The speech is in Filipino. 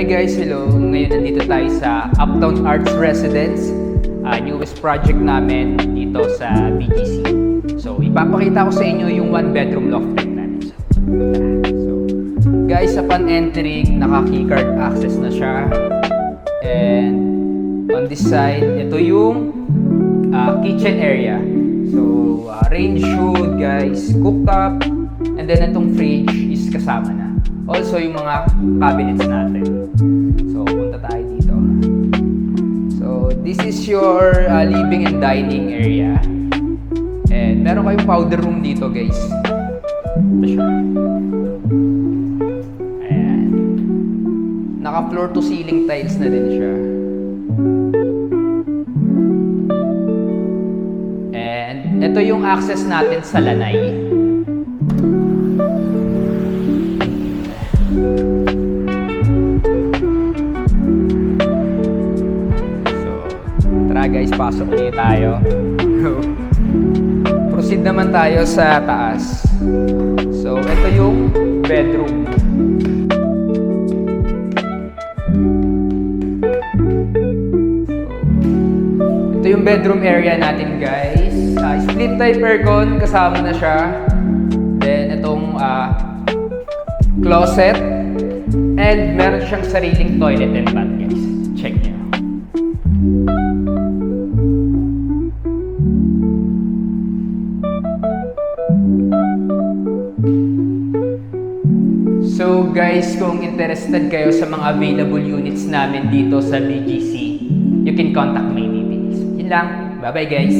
Hi guys, hello! Ngayon nandito tayo sa Uptown Arts Residence, newest project namin dito sa BGC. So, ipapakita ko sa inyo yung one bedroom loft rin natin. So, guys, upon entering, naka-keycard access na siya. And on this side, ito yung kitchen area. So, range hood, guys, cooktop, and then itong fridge is kasama na. Also, yung mga cabinets natin. So, punta tayo dito. So, this is your living and dining area. And meron kayong powder room dito, guys. Ito siya. Ayan. Naka-floor to ceiling tiles na din siya. And ito yung access natin sa lanay. Guys, pasok ulit tayo. Proceed naman tayo sa taas. So, ito yung bedroom. So, ito yung bedroom area natin, guys. Split type aircon, kasama na siya. Then, itong closet. And meron siyang sariling toilet and bath, guys. Check nyo. So guys, kung interested kayo sa mga available units namin dito sa BGC, you can contact my details. Yun lang. Bye-bye guys!